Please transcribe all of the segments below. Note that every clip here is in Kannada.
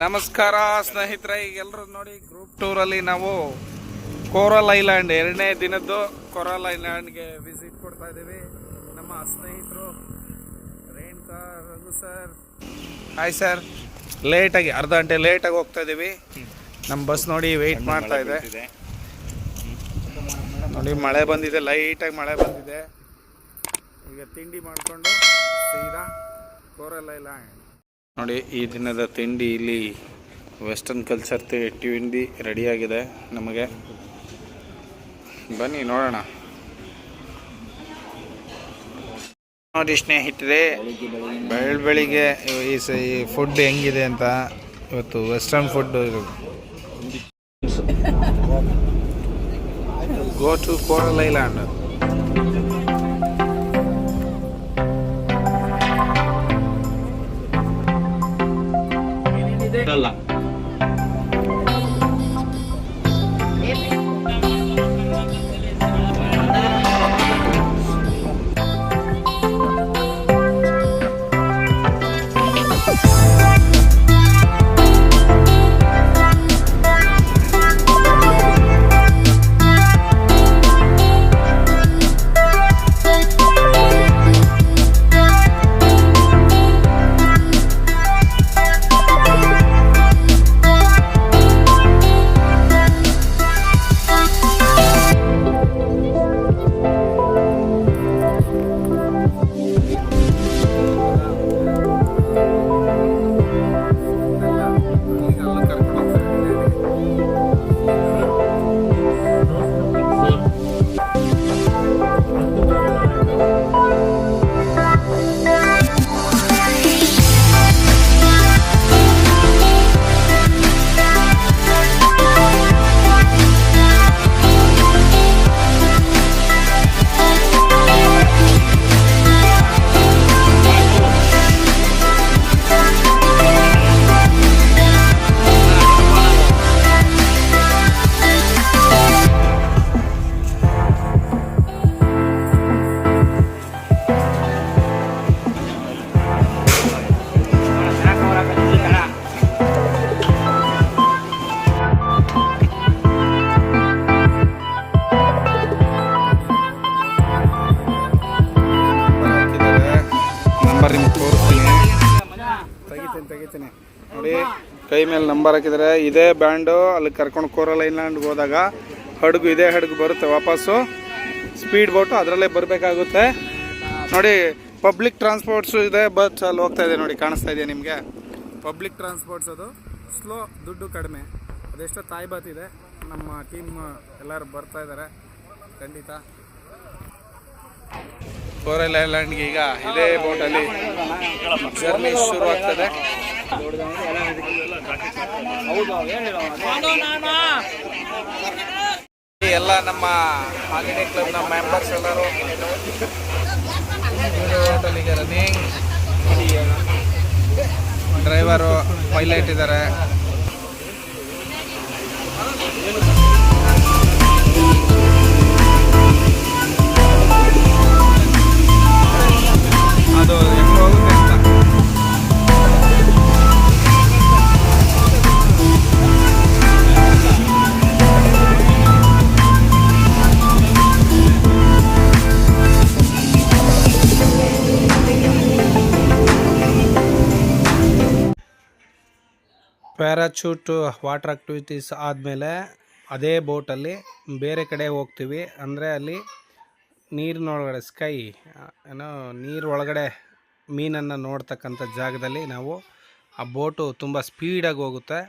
ನಮಸ್ಕಾರ ಸ್ನೇಹಿತರೆ, ಈಗೆಲ್ಲರೂ ನೋಡಿ ಗ್ರೂಪ್ ಟೂರಲ್ಲಿ ನಾವು ಕೋರಲ್ ಐಲ್ಯಾಂಡ್ ಎರಡನೇ ದಿನದ್ದು ಕೋರಲ್ ಐಲ್ಯಾಂಡ್ಗೆ ವಿಸಿಟ್ ಕೊಡ್ತಾ ಇದ್ದೀವಿ. ನಮ್ಮ ಸ್ನೇಹಿತರು Renuka, Raghu sir, hi sir. ಲೇಟಾಗಿ ಅರ್ಧ ಗಂಟೆ ಲೇಟಾಗಿ ಹೋಗ್ತಾ ಇದ್ದೀವಿ. ನಮ್ಮ ಬಸ್ ನೋಡಿ ವೆಯ್ಟ್ ಮಾಡ್ತಾ ಇದೆ. ನೋಡಿ ಮಳೆ ಬಂದಿದೆ, ಲೈಟಾಗಿ ಮಳೆ ಬಂದಿದೆ. ಈಗ ತಿಂಡಿ ಮಾಡಿಕೊಂಡು ಸೀದಾ ಕೋರಲ್ ಐಲ್ಯಾಂಡ್. ನೋಡಿ ಈ ದಿನದ ತಿಂಡಿ ಇಲ್ಲಿ ವೆಸ್ಟರ್ನ್ ಕಲ್ಚರ್ ತಿಂಡಿ ರೆಡಿಯಾಗಿದೆ ನಮಗೆ. ಬನ್ನಿ ನೋಡೋಣ. ನೋಡಿ ಸ್ನೇಹಿತರೆ, ಬೆಳಿಗ್ಗೆ ಈ ಫುಡ್ ಹೆಂಗಿದೆ ಅಂತ. ಇವತ್ತು western food. Go to coral island. ಅಲ್ಲ ತೆಗಿತೀನಿ ನೋಡಿ, ಕೈ ಮೇಲೆ ನಂಬರ್ ಹಾಕಿದರೆ. ಇದೇ ಬ್ಯಾಂಡು ಅಲ್ಲಿ ಕರ್ಕೊಂಡು ಕೋರಲ್ ಐಲ್ಯಾಂಡ್ಗೆ ಹೋದಾಗ ಹಡಗು, ಇದೇ ಹಡಗು ಬರುತ್ತೆ ವಾಪಸ್ಸು. ಸ್ಪೀಡ್ ಬೋಟು ಅದರಲ್ಲೇ ಬರಬೇಕಾಗುತ್ತೆ. ನೋಡಿ ಪಬ್ಲಿಕ್ ಟ್ರಾನ್ಸ್ಪೋರ್ಟ್ಸು ಇದೆ, ಬಸ್ ಅಲ್ಲಿ ಹೋಗ್ತಾ ಇದೆ ನೋಡಿ, ಕಾಣಿಸ್ತಾ ಇದೆಯಾ ನಿಮಗೆ? Public transports. ಅದು ಸ್ಲೋ, ದುಡ್ಡು ಕಡಿಮೆ. ಅದೆಷ್ಟೋ ತಾಯ್ಬಾತ್ ಇದೆ. ನಮ್ಮ ಟೀಮ್ ಎಲ್ಲರೂ ಬರ್ತಾ ಇದ್ದಾರೆ ಖಂಡಿತ ಕೋರಲ್ ಐಲ್ಯಾಂಡ್ಗೆ. ಈಗ ಇದೇ ಬೋಟಲ್ಲಿ ಜರ್ನಿ ಶುರು ಆಗ್ತದೆ. ಎಲ್ಲ ನಮ್ಮ ಹಾಲಿಡೇ ಕ್ಲಬ್ನ ಮೆಂಬರ್ಸ್ ಎಲ್ಲರೂ ಹೋಟೆಲಿಗೆ ರನ್ನಿಂಗ್. ಡ್ರೈವರು, ಪೈಲಟ್ ಇದ್ದಾರೆ. ಅದು ಹೆಂಗೆ ಹೋಗುತ್ತೆ ಅಂತ. ಪ್ಯಾರಾಚೂಟ್ ವಾಟರ್ ಆಕ್ಟಿವಿಟೀಸ್ ಆದಮೇಲೆ ಅದೇ ಬೋಟಲ್ಲಿ ಬೇರೆ ಕಡೆ ಹೋಗ್ತೀವಿ. ಅಂದರೆ ಅಲ್ಲಿ ನೀರಿನೊಳಗಡೆ ಏನೋ ನೀರೊಳಗಡೆ ಮೀನನ್ನು ನೋಡ್ತಕ್ಕಂಥ ಜಾಗದಲ್ಲಿ ನಾವು ಆ ಬೋಟು ತುಂಬ ಸ್ಪೀಡಾಗಿ ಹೋಗುತ್ತೆ.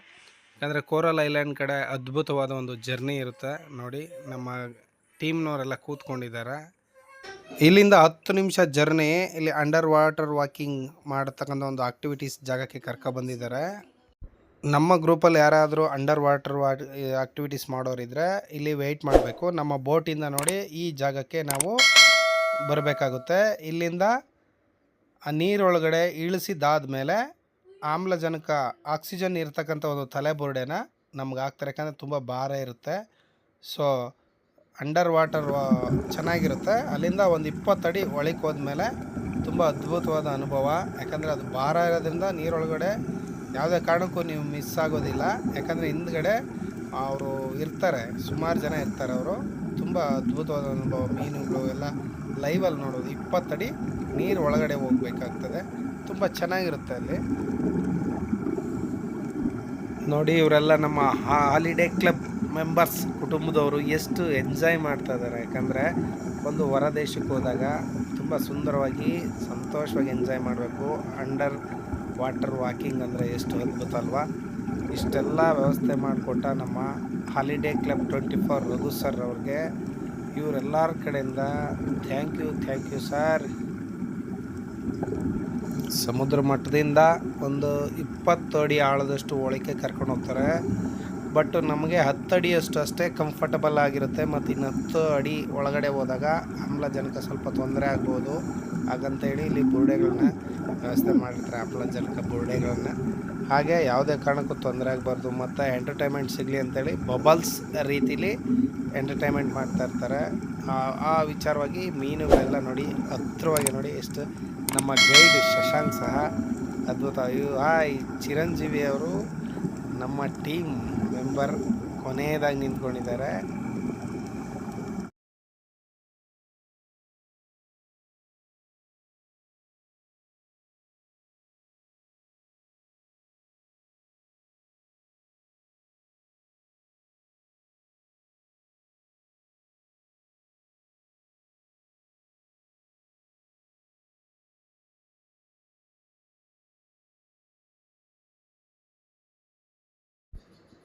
ಯಾಕಂದರೆ ಕೋರಲ್ ಐಲ್ಯಾಂಡ್ ಕಡೆ ಅದ್ಭುತವಾದ ಒಂದು ಜರ್ನಿ ಇರುತ್ತೆ. ನೋಡಿ ನಮ್ಮ ಟೀಮ್ನವರೆಲ್ಲ ಕೂತ್ಕೊಂಡಿದ್ದಾರೆ. ಇಲ್ಲಿಂದ 10 ನಿಮಿಷ ಜರ್ನಿ. ಇಲ್ಲಿ ಅಂಡರ್ ವಾಟರ್ ವಾಕಿಂಗ್ ಮಾಡತಕ್ಕಂಥ ಒಂದು ಆಕ್ಟಿವಿಟೀಸ್ ಜಾಗಕ್ಕೆ ಕರ್ಕೊಬಂದಿದ್ದಾರೆ. ನಮ್ಮ ಗ್ರೂಪಲ್ಲಿ ಯಾರಾದರೂ ಅಂಡರ್ ವಾಟರ್ ಆಕ್ಟಿವಿಟೀಸ್ ಮಾಡೋರಿದ್ರೆ ಇಲ್ಲಿ ವೆಯ್ಟ್ ಮಾಡಬೇಕು. ನಮ್ಮ ಬೋಟಿಂದ ನೋಡಿ ಈ ಜಾಗಕ್ಕೆ ನಾವು ಬರಬೇಕಾಗುತ್ತೆ. ಇಲ್ಲಿಂದ ಆ ನೀರೊಳಗಡೆ ಇಳಿಸಿದಾದ್ಮೇಲೆ ಆಮ್ಲಜನಕ, ಆಕ್ಸಿಜನ್ ಇರ್ತಕ್ಕಂಥ ಒಂದು ತಲೆಬುರುಡೆನ ನಮ್ಗೆ ಹಾಕ್ತಾರೆ. ಯಾಕಂದರೆ ತುಂಬ ಭಾರ ಇರುತ್ತೆ. ಸೊ ಅಂಡರ್ ವಾಟರ್ ಚೆನ್ನಾಗಿರುತ್ತೆ. ಅಲ್ಲಿಂದ ಒಂದು 20 ಅಡಿ ಒಳಗೆ ಹೋದ್ಮೇಲೆ ತುಂಬ ಅದ್ಭುತವಾದ ಅನುಭವ. ಯಾಕಂದರೆ ಅದು ಭಾರ ಇರೋದ್ರಿಂದ ನೀರೊಳಗಡೆ ಯಾವುದೇ ಕಾರಣಕ್ಕೂ ನೀವು ಮಿಸ್ ಆಗೋದಿಲ್ಲ. ಯಾಕಂದರೆ ಹಿಂದ್ಗಡೆ ಅವರು ಇರ್ತಾರೆ, ಸುಮಾರು ಜನ ಇರ್ತಾರೆ. ಅವರು ತುಂಬ ಅದ್ಭುತವಾದ ಅನುಭವ. ಮೀನುಗಳು ಎಲ್ಲ ಲೈವಲ್ಲಿ ನೋಡೋದು. 20 ಅಡಿ ನೀರು ಒಳಗಡೆ ಹೋಗಬೇಕಾಗ್ತದೆ. ತುಂಬ ಚೆನ್ನಾಗಿರುತ್ತೆ ಅಲ್ಲಿ. ನೋಡಿ, ಇವರೆಲ್ಲ ನಮ್ಮ ಹಾಲಿಡೇ ಕ್ಲಬ್ ಮೆಂಬರ್ಸ್ ಕುಟುಂಬದವರು ಎಷ್ಟು ಎಂಜಾಯ್ ಮಾಡ್ತಾ ಇದ್ದಾರೆ. ಯಾಕಂದರೆ ಒಂದು ಹೊರ ದೇಶಕ್ಕೆ ಹೋದಾಗ ತುಂಬ ಸುಂದರವಾಗಿ ಸಂತೋಷವಾಗಿ ಎಂಜಾಯ್ ಮಾಡಬೇಕು. ಅಂಡರ್ ವಾಟರ್ ವಾಕಿಂಗ್ ಅಂದರೆ ಎಷ್ಟು ಅದ್ಭುತ ಅಲ್ವಾ. ಇಷ್ಟೆಲ್ಲ ವ್ಯವಸ್ಥೆ ಮಾಡಿಕೊಟ್ಟ ನಮ್ಮ ಹಾಲಿಡೇ ಕ್ಲಬ್ 24 ರಘು ಸರ್ ಅವ್ರಿಗೆ ಇವರೆಲ್ಲರ ಕಡೆಯಿಂದ ಥ್ಯಾಂಕ್ ಯು ಸರ್. ಸಮುದ್ರ ಮಟ್ಟದಿಂದ ಒಂದು 20 ಅಡಿ ಆಳದಷ್ಟು ಒಳಕ್ಕೆ ಕರ್ಕೊಂಡು ಹೋಗ್ತಾರೆ. ಬಟ್ ನಮಗೆ 10 ಅಡಿಯಷ್ಟು ಅಷ್ಟೇ ಕಂಫರ್ಟಬಲ್ ಆಗಿರುತ್ತೆ. ಮತ್ತು ಇನ್ನು 10 ಅಡಿ ಒಳಗಡೆ ಹೋದಾಗ ಆಮ್ಲಜನಕ ಸ್ವಲ್ಪ ತೊಂದರೆ ಆಗ್ಬೋದು. ಹಾಗಂತೇಳಿ ಇಲ್ಲಿ ಬುರುಡೆಗಳನ್ನ ವ್ಯವಸ್ಥೆ ಮಾಡಿರ್ತಾರೆ, ಆಮ್ಲಜನಕ ಬುರುಡೆಗಳನ್ನ. ಹಾಗೆ ಯಾವುದೇ ಕಾರಣಕ್ಕೂ ತೊಂದರೆ ಆಗಬಾರ್ದು. ಮತ್ತು ಎಂಟರ್ಟೈನ್ಮೆಂಟ್ ಸಿಗಲಿ ಅಂತೇಳಿ ಬಬಲ್ಸ್ ರೀತಿಲಿ ಎಂಟರ್ಟೈನ್ಮೆಂಟ್ ಮಾಡ್ತಾ ಇರ್ತಾರೆ. ಆ ವಿಚಾರವಾಗಿ ಮೀನುಗಳೆಲ್ಲ ನೋಡಿ, ಹತ್ತಿರವಾಗಿ ನೋಡಿ ಎಷ್ಟು. ನಮ್ಮ ಗೈಡ್ ಶಶಾಂಕ್ ಸಹ ಅದ್ಭುತ. ಹಾಯ್ ಚಿರಂಜೀವಿ ಅವರು ನಮ್ಮ ಟೀಮ್ ಮೆಂಬರ್ ಕೊನೆಯದಾಗಿ ನಿಂತ್ಕೊಂಡಿದ್ದಾರೆ.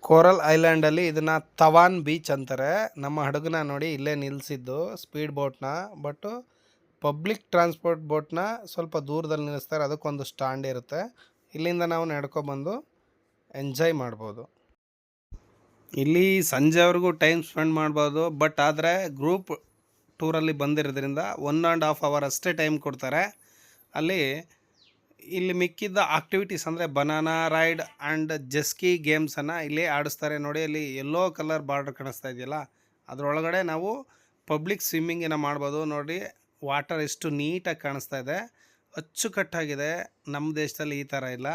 ಕೋರಲ್ ಐಲ್ಯಾಂಡಲ್ಲಿ ಇದನ್ನು ತವಾನ್ ಬೀಚ್ ಅಂತಾರೆ. ನಮ್ಮ ಹಡಗನ್ನ ನೋಡಿ ಇಲ್ಲೇ ನಿಲ್ಲಿಸಿದ್ದು ಸ್ಪೀಡ್ ಬೋಟ್ನ. ಬಟ್ಟು ಪಬ್ಲಿಕ್ ಟ್ರಾನ್ಸ್ಪೋರ್ಟ್ ಬೋಟ್ನ ಸ್ವಲ್ಪ ದೂರದಲ್ಲಿ ನಿಲ್ಲಿಸ್ತಾರೆ. ಅದಕ್ಕೊಂದು ಸ್ಟ್ಯಾಂಡ್ ಇರುತ್ತೆ. ಇಲ್ಲಿಂದ ನಾವು ನಡ್ಕೊಬಂದು ಎಂಜಾಯ್ ಮಾಡ್ಬೋದು. ಇಲ್ಲಿ ಸಂಜೆವರೆಗೂ ಟೈಮ್ ಸ್ಪೆಂಡ್ ಮಾಡ್ಬೋದು. ಬಟ್ ಆದರೆ ಗ್ರೂಪ್ ಟೂರಲ್ಲಿ ಬಂದಿರೋದ್ರಿಂದ 1.5 ಅವರ್ ಅಷ್ಟೇ ಟೈಮ್ ಕೊಡ್ತಾರೆ. ಇಲ್ಲಿ ಮಿಕ್ಕಿದ್ದ ಆಕ್ಟಿವಿಟೀಸ್ ಅಂದರೆ ಬನಾನಾ ರೈಡ್ ಆ್ಯಂಡ್ ಜೆಸ್ಕಿ ಗೇಮ್ಸನ್ನು ಇಲ್ಲಿ ಆಡಿಸ್ತಾರೆ. ನೋಡಿ, ಅಲ್ಲಿ ಯೆಲ್ಲೋ ಕಲರ್ ಬಾರ್ಡರ್ ಕಾಣಿಸ್ತಾ ಇದೆಯಲ್ಲ, ಅದರೊಳಗಡೆ ನಾವು ಪಬ್ಲಿಕ್ ಸ್ವಿಮ್ಮಿಂಗನ್ನು ಮಾಡ್ಬೋದು. ನೋಡಿ, ವಾಟರ್ ಎಷ್ಟು ನೀಟಾಗಿ ಕಾಣಿಸ್ತಾ ಇದೆ, ಅಚ್ಚುಕಟ್ಟಾಗಿದೆ. ನಮ್ಮ ದೇಶದಲ್ಲಿ ಈ ಥರ ಇಲ್ಲ.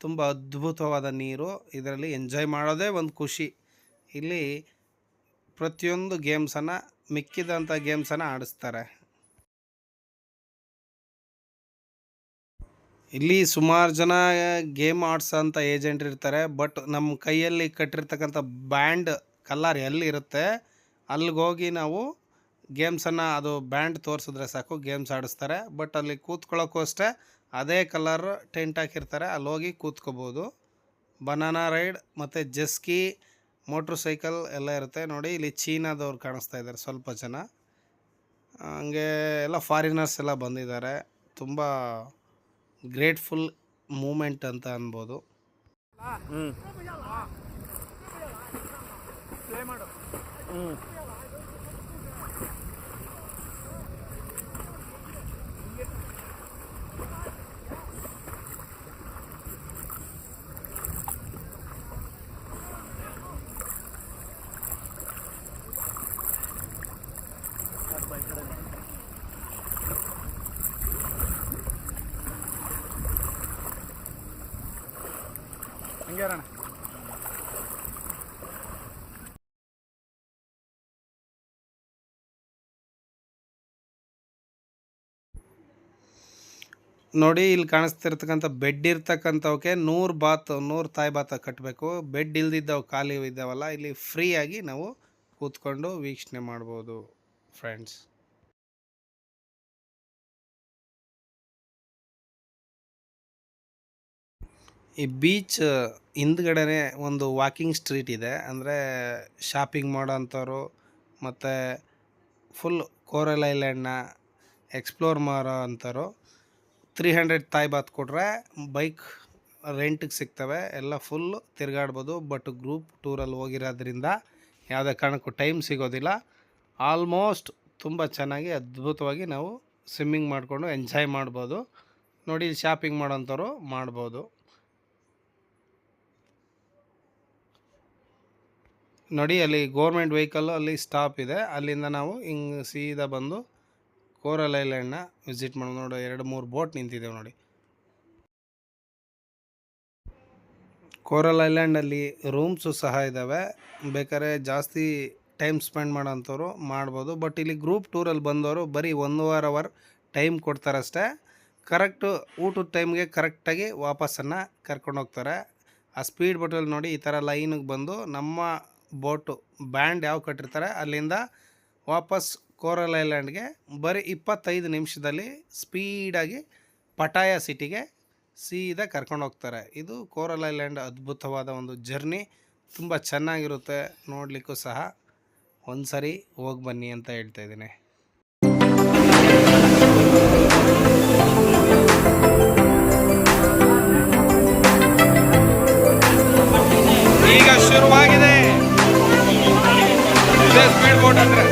ತುಂಬ ಅದ್ಭುತವಾದ ನೀರು. ಇದರಲ್ಲಿ ಎಂಜಾಯ್ ಮಾಡೋದೇ ಒಂದು ಖುಷಿ. ಇಲ್ಲಿ ಪ್ರತಿಯೊಂದು ಗೇಮ್ಸನ್ನು, ಮಿಕ್ಕಿದಂಥ ಗೇಮ್ಸನ್ನು ಆಡಿಸ್ತಾರೆ. ಇಲ್ಲಿ ಸುಮಾರು ಜನ ಗೇಮ್ ಆಡ್ಸೋಂಥ ಏಜೆಂಟ್ ಇರ್ತಾರೆ. ಬಟ್ ನಮ್ಮ ಕೈಯಲ್ಲಿ ಕಟ್ಟಿರ್ತಕ್ಕಂಥ ಬ್ಯಾಂಡ್ ಕಲರ್ ಎಲ್ಲಿರುತ್ತೆ ಅಲ್ಲಿಗೋಗಿ ನಾವು ಗೇಮ್ಸನ್ನು, ಅದು ಬ್ಯಾಂಡ್ ತೋರಿಸಿದ್ರೆ ಸಾಕು, ಗೇಮ್ಸ್ ಆಡಿಸ್ತಾರೆ. ಬಟ್ ಅಲ್ಲಿ ಕೂತ್ಕೊಳ್ಳೋಕ್ಕೂ ಅಷ್ಟೇ ಅದೇ ಕಲರ್ ಟೆಂಟ್ ಹಾಕಿರ್ತಾರೆ, ಅಲ್ಲಿ ಹೋಗಿ ಕೂತ್ಕೋಬೋದು. ಬನಾನಾ ರೈಡ್ ಮತ್ತು ಜೆಸ್ಕಿ, ಮೋಟ್ರ್ ಸೈಕಲ್ ಎಲ್ಲ ಇರುತ್ತೆ. ನೋಡಿ, ಇಲ್ಲಿ ಚೀನಾದವ್ರು ಕಾಣಿಸ್ತಾ ಇದ್ದಾರೆ ಸ್ವಲ್ಪ ಜನ. ಹಂಗೆ ಎಲ್ಲ ಫಾರಿನರ್ಸ್ ಎಲ್ಲ ಬಂದಿದ್ದಾರೆ. ತುಂಬ ಗ್ರೇಟ್ಫುಲ್ ಮೂಮೆಂಟ್ ಅಂತ ಅನ್ಬೋದು. ನೋಡಿ, ಇಲ್ಲಿ ಕಾಣಿಸ್ತಿರ್ತಕ್ಕಂಥ ಬೆಡ್ ಇರ್ತಕ್ಕಂಥವಕ್ಕೆ 100 ತಾಯಿ ಬಾತ್ ಕಟ್ಟಬೇಕು. ಬೆಡ್ ಇಲ್ದಿದ್ದವು ಖಾಲಿ ಇದ್ದಾವಲ್ಲ, ಇಲ್ಲಿ ಫ್ರೀಯಾಗಿ ನಾವು ಕೂತ್ಕೊಂಡು ವೀಕ್ಷಣೆ ಮಾಡ್ಬೋದು ಫ್ರೆಂಡ್ಸ್. ಈ ಬೀಚ್ ಹಿಂದ್ಗಡೆನೇ ಒಂದು ವಾಕಿಂಗ್ ಸ್ಟ್ರೀಟ್ ಇದೆ. ಅಂದರೆ ಶಾಪಿಂಗ್ ಮಾಡೋ ಅಂಥವ್ರು ಮತ್ತು ಫುಲ್ ಕೋರಲ್ ಐಲ್ಯಾಂಡ್ನ ಎಕ್ಸ್ಪ್ಲೋರ್ ಮಾಡೋ ಅಂಥವ್ರು 300 ತಾಯಿ ಬಾತ್ ಕೊಟ್ಟರೆ ಬೈಕ್ ರೆಂಟಿಗೆ ಸಿಗ್ತವೆ. ಎಲ್ಲ ಫುಲ್ಲು ತಿರುಗಾಡ್ಬೋದು. ಬಟ್ ಗ್ರೂಪ್ ಟೂರಲ್ಲಿ ಹೋಗಿರೋದ್ರಿಂದ ಯಾವುದೇ ಕಾರಣಕ್ಕೂ ಟೈಮ್ ಸಿಗೋದಿಲ್ಲ. ಆಲ್ಮೋಸ್ಟ್ ತುಂಬ ಚೆನ್ನಾಗಿ ಅದ್ಭುತವಾಗಿ ನಾವು ಸ್ವಿಮ್ಮಿಂಗ್ ಮಾಡಿಕೊಂಡು ಎಂಜಾಯ್ ಮಾಡ್ಬೋದು. ನೋಡಿ, ಶಾಪಿಂಗ್ ಮಾಡೋಂಥವ್ರು ಮಾಡ್ಬೋದು. ನೋಡಿ, ಅಲ್ಲಿ ಗೋರ್ಮೆಂಟ್ ವೆಹಿಕಲ್ಲು ಅಲ್ಲಿ ಸ್ಟಾಪ್ ಇದೆ. ಅಲ್ಲಿಂದ ನಾವು ಹಿಂಗೆ ಸೀದಾ ಬಂದು ಕೋರಲ್ ಐಲ್ಯಾಂಡ್ನ ವಿಸಿಟ್ ಮಾಡೋದು. ನೋಡಿ, 2-3 ಬೋಟ್ ನಿಂತಿದ್ದೇವೆ ನೋಡಿ. ಕೋರಲ್ ಐಲ್ಯಾಂಡಲ್ಲಿ ರೂಮ್ಸು ಸಹ ಇದ್ದಾವೆ, ಬೇಕಾದ್ರೆ ಜಾಸ್ತಿ ಟೈಮ್ ಸ್ಪೆಂಡ್ ಮಾಡೋಂಥವ್ರು ಮಾಡ್ಬೋದು. ಬಟ್ ಇಲ್ಲಿ ಗ್ರೂಪ್ ಟೂರಲ್ಲಿ ಬಂದವರು ಬರೀ 1.5 ಅವರ್ ಟೈಮ್ ಕೊಡ್ತಾರಷ್ಟೇ. ಕರೆಕ್ಟು ಊಟದ ಟೈಮ್ಗೆ ಕರೆಕ್ಟಾಗಿ ವಾಪಸ್ಸನ್ನು ಕರ್ಕೊಂಡೋಗ್ತಾರೆ. ಆ ಸ್ಪೀಡ್ ಬೋಟಲ್ಲಿ ನೋಡಿ ಈ ಥರ ಲೈನಿಗೆ ಬಂದು ನಮ್ಮ ಬೋಟು ಬ್ಯಾಂಡ್ ಯಾವ ಕಟ್ಟಿರ್ತಾರೆ ಅಲ್ಲಿಂದ ವಾಪಸ್ ಕೋರಲ್ ಐಲ್ಯಾಂಡ್ಗೆ ಬರೀ 25 ನಿಮಿಷದಲ್ಲಿ ಸ್ಪೀಡಾಗಿ ಪಟಾಯ ಸಿಟಿಗೆ ಸೀದಾ ಕರ್ಕೊಂಡು ಹೋಗ್ತಾರೆ. ಇದು ಕೋರಲ್ ಐಲ್ಯಾಂಡ್ ಅದ್ಭುತವಾದ ಒಂದು ಜರ್ನಿ, ತುಂಬ ಚೆನ್ನಾಗಿರುತ್ತೆ, ನೋಡಲಿಕ್ಕೂ ಸಹ ಒಂದು ಸರಿ ಹೋಗಿ ಬನ್ನಿ ಅಂತ ಹೇಳ್ತಾ ಇದ್ದೀನಿ. ಈಗ ಶುರುವಾಗಿದೆ ಸ್ಪೀಡ್ ಬೋಟ್ ಅಂದರೆ.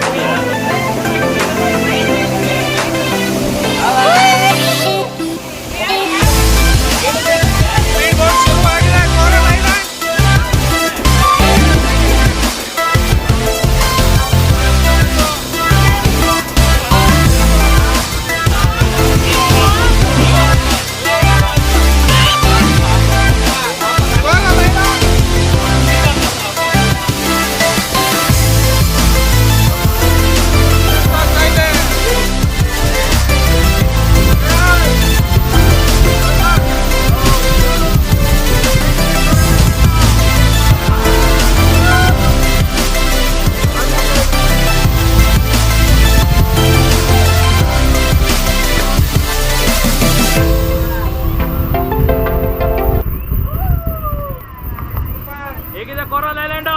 ಹೇಗಿದೆ ಕೋರಲ್ ಐಲ್ಯಾಂಡ್?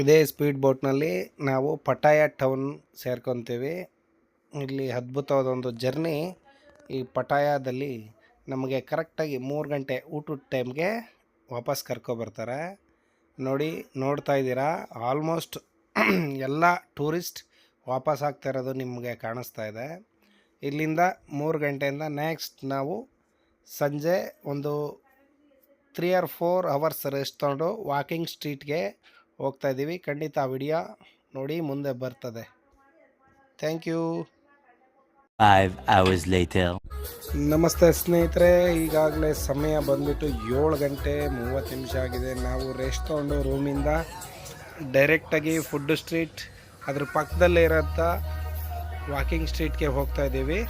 ಇದೇ ಸ್ಪೀಡ್ ಬೋಟ್ನಲ್ಲಿ ನಾವು ಪಟಾಯ ಟೌನ್ ಸೇರ್ಕೊತೀವಿ. ಇಲ್ಲಿ ಅದ್ಭುತವಾದ ಒಂದು ಜರ್ನಿ. ಈ ಪಟಾಯದಲ್ಲಿ ನಮಗೆ ಕರೆಕ್ಟಾಗಿ 3 ಗಂಟೆ ಊಟದ ಟೈಮ್ಗೆ ವಾಪಸ್ ಕರ್ಕೊಬರ್ತಾರೆ. ನೋಡ್ತಾ ಇದ್ದೀರಾ, ಆಲ್ಮೋಸ್ಟ್ ಎಲ್ಲ ಟೂರಿಸ್ಟ್ ವಾಪಸ್ ಆಗ್ತಾ ಇರೋದು ನಿಮಗೆ ಕಾಣಿಸ್ತಾ ಇದೆ. ಇಲ್ಲಿಂದ 3 ಗಂಟೆಯಿಂದ ನೆಕ್ಸ್ಟ್ ನಾವು ಸಂಜೆ ಒಂದು 3 or 4 ಅವರ್ಸ್ ರೆಸ್ಟ್ ತೊಗೊಂಡು ವಾಕಿಂಗ್ ಸ್ಟ್ರೀಟ್ಗೆ ಹೋಗ್ತಾ ಇದ್ದೀವಿ. ಖಂಡಿತ ವಿಡಿಯೋ ನೋಡಿ ಮುಂದೆ ಬರ್ತದೆ. Thank you. 5 hours later. ನಮಸ್ತೆ ಸ್ನೇಹಿತರೆ, ಈಗಾಗಲೇ ಸಮಯ ಬಂದ್ಬಿಟ್ಟು 7 ಗಂಟೆ 30 ನಿಮಿಷ ಆಗಿದೆ. ನಾವು ರೆಸ್ಟ್ ತೊಗೊಂಡು ರೂಮಿಂದ ಡೈರೆಕ್ಟಾಗಿ ಫುಡ್ ಸ್ಟ್ರೀಟ್ ಅದ್ರ ಪಕ್ಕದಲ್ಲೇ ಇರೋಂಥ ವಾಕಿಂಗ್ ಸ್ಟ್ರೀಟ್ಗೆ ಹೋಗ್ತಾ ಇದ್ದೀವಿ.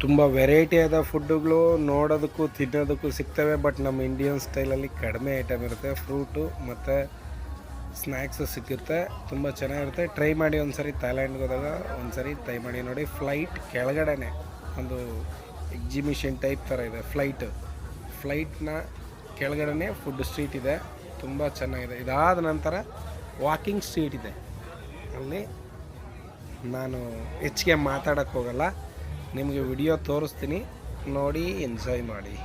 ತುಂಬ ವೆರೈಟಿಯಾದ ಫುಡ್ಡುಗಳು ನೋಡೋದಕ್ಕೂ ತಿನ್ನೋದಕ್ಕೂ ಸಿಗ್ತವೆ. ಬಟ್ ನಮ್ಮ ಇಂಡಿಯನ್ ಸ್ಟೈಲಲ್ಲಿ ಕಡಿಮೆ ಐಟಮ್ ಇರುತ್ತೆ. ಫ್ರೂಟು ಮತ್ತು ಸ್ನ್ಯಾಕ್ಸು ಸಿಕ್ಕಿರುತ್ತೆ, ತುಂಬ ಚೆನ್ನಾಗಿರುತ್ತೆ. ಟ್ರೈ ಮಾಡಿ ಒಂದ್ಸರಿ. ಥೈಲ್ಯಾಂಡ್ಗೆ ಹೋದಾಗ ಒಂದ್ಸರಿ ಟ್ರೈ ಮಾಡಿ ನೋಡಿ. ಫ್ಲೈಟ್ ಕೆಳಗಡೆನೆ ಒಂದು ಎಕ್ಸಿಬಿಷನ್ ಟೈಪ್ ಥರ ಇದೆ. ಫ್ಲೈಟ್ನ ಕೆಳಗಡೆನೆ ಫುಡ್ ಸ್ಟ್ರೀಟ್ ಇದೆ, ತುಂಬ ಚೆನ್ನಾಗಿದೆ. ಇದಾದ ನಂತರ ವಾಕಿಂಗ್ ಸ್ಟ್ರೀಟ್ ಇದೆ. ಅಲ್ಲಿ ನಾನು ಹೆಚ್ಚಿಗೆ ಮಾತಾಡೋಕ್ಕೆ ಹೋಗಲ್ಲ, ನಿಮಗೆ ವಿಡಿಯೋ ತೋರಿಸ್ತೀನಿ, ನೋಡಿ ಎಂಜಾಯ್ ಮಾಡಿ.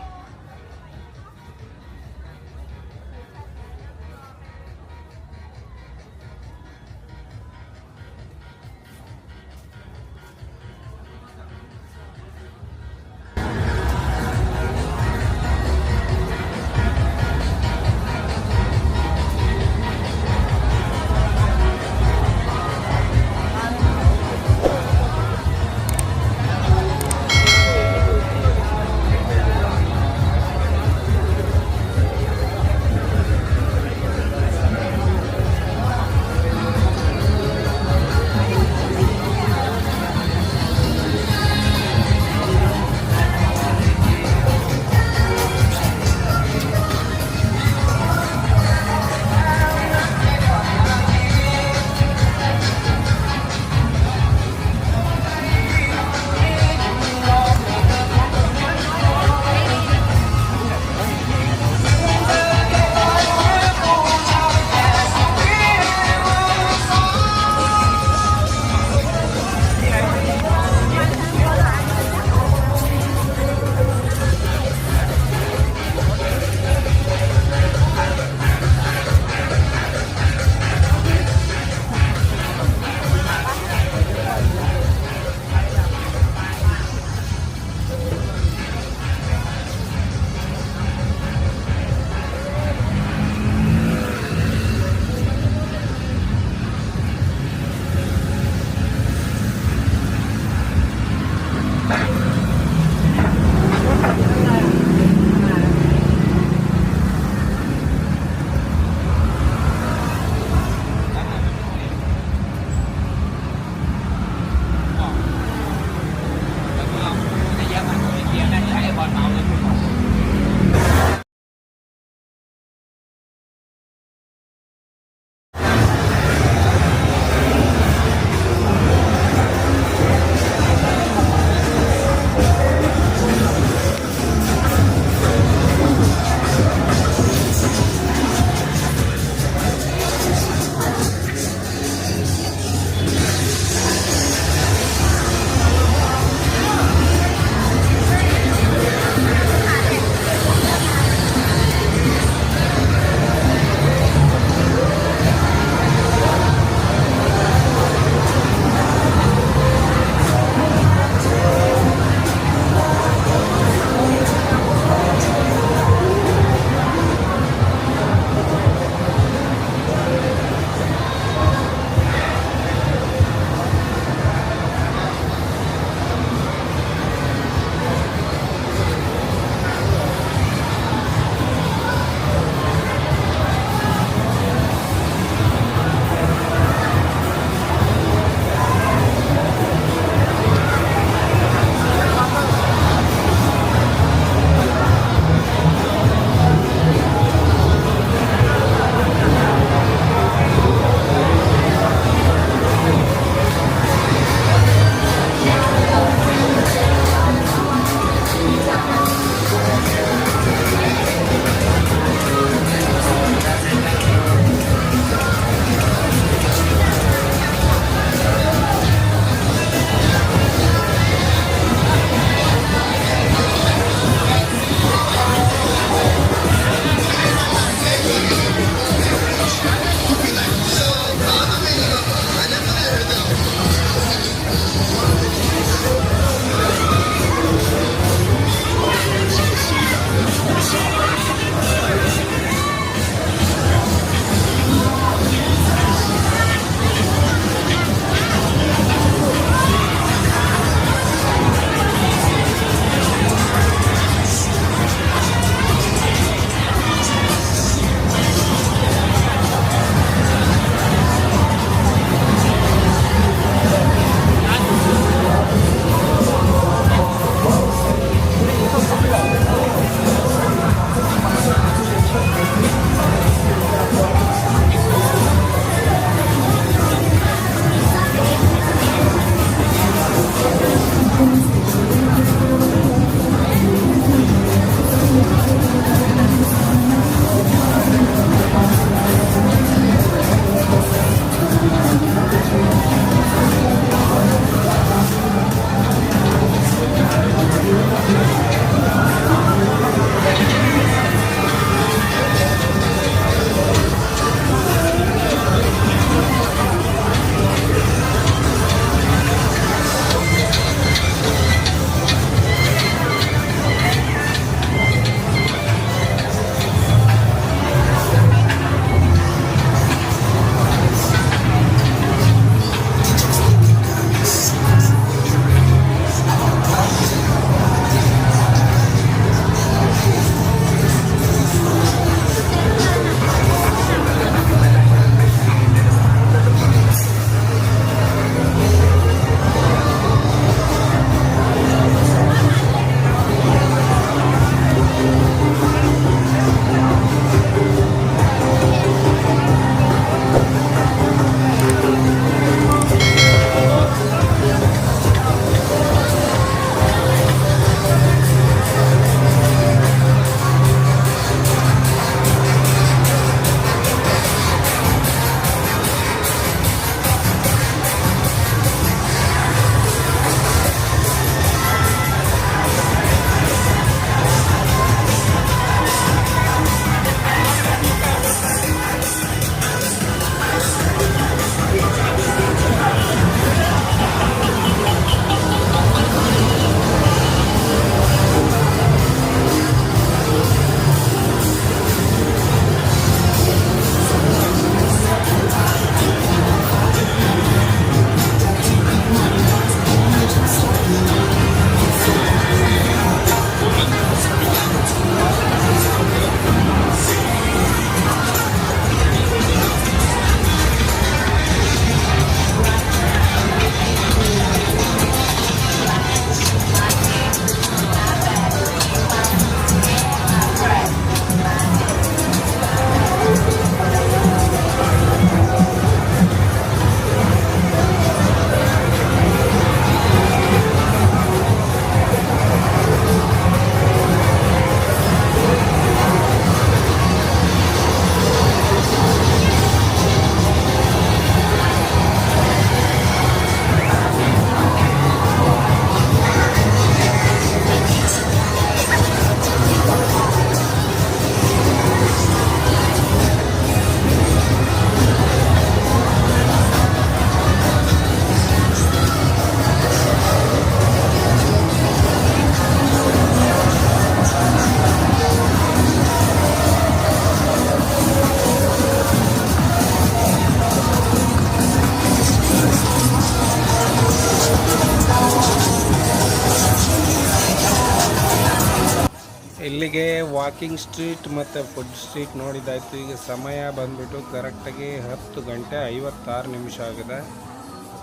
ವಾಕಿಂಗ್ ಸ್ಟ್ರೀಟ್ ಮತ್ತು ಫುಡ್ ಸ್ಟ್ರೀಟ್ ನೋಡಿದ್ದಾಯಿತು. ಈಗ ಸಮಯ ಬಂದ್ಬಿಟ್ಟು ಕರೆಕ್ಟಾಗಿ 10 ಗಂಟೆ 56 ನಿಮಿಷ ಆಗಿದೆ.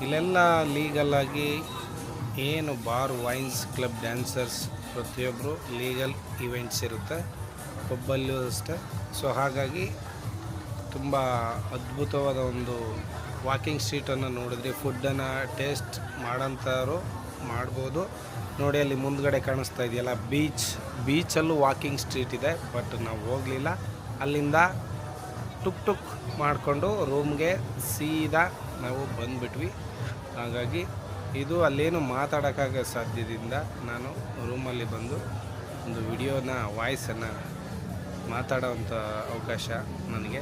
ಇಲ್ಲೆಲ್ಲ ಲೀಗಲಾಗಿ ಏನು ಬಾರ್, ವೈನ್ಸ್, ಕ್ಲಬ್, ಡ್ಯಾನ್ಸರ್ಸ್ ಪ್ರತಿಯೊಬ್ಬರು ಲೀಗಲ್ ಇವೆಂಟ್ಸ್ ಇರುತ್ತೆ, ಪಬ್ಬಲ್ಲೂ ಅಷ್ಟೇ. ಸೊ ಹಾಗಾಗಿ ತುಂಬ ಅದ್ಭುತವಾದ ಒಂದು ವಾಕಿಂಗ್ ಸ್ಟ್ರೀಟನ್ನು ನೋಡಿದ್ರಿ. ಫುಡ್ಡನ್ನು ಟೇಸ್ಟ್ ಮಾಡೋಂಥವ್ರು ಮಾಡ್ಬೋದು. ನೋಡಿ ಅಲ್ಲಿ ಮುಂದ್ಗಡೆ ಕಾಣಿಸ್ತಾ ಇದೆಯಲ್ಲ ಬೀಚಲ್ಲೂ ವಾಕಿಂಗ್ ಸ್ಟ್ರೀಟ್ ಇದೆ, ಬಟ್ ನಾವು ಹೋಗಲಿಲ್ಲ. ಅಲ್ಲಿಂದ ಟುಕ್ ಮಾಡಿಕೊಂಡು ರೂಮ್ಗೆ ಸೀದಾ ನಾವು ಬಂದುಬಿಟ್ವಿ. ಹಾಗಾಗಿ ಇದು ಅಲ್ಲೇನು ಮಾತಾಡೋಕ್ಕಾಗೋ ಸಾಧ್ಯದಿಂದ ನಾನು ರೂಮಲ್ಲಿ ಬಂದು ಒಂದು ವಿಡಿಯೋನ ವಾಯ್ಸನ್ನು ಮಾತಾಡೋವಂಥ ಅವಕಾಶ ನನಗೆ.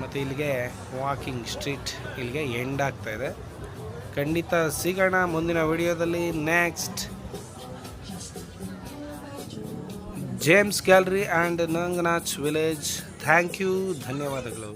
ಮತ್ತು ಇಲ್ಲಿಗೆ ವಾಕಿಂಗ್ ಸ್ಟ್ರೀಟ್ ಇಲ್ಲಿಗೆ ಎಂಡ್ ಆಗ್ತಾಯಿದೆ. ಖಂಡಿತ ಸಿಗೋಣ ಮುಂದಿನ ವಿಡಿಯೋದಲ್ಲಿ. ನೆಕ್ಸ್ಟ್ ಜೇಮ್ಸ್ ಗ್ಯಾಲರಿ ಆ್ಯಂಡ್ ನಂಗನಾಚ್ ವಿಲೇಜ್. ಥ್ಯಾಂಕ್ ಯು, ಧನ್ಯವಾದಗಳು.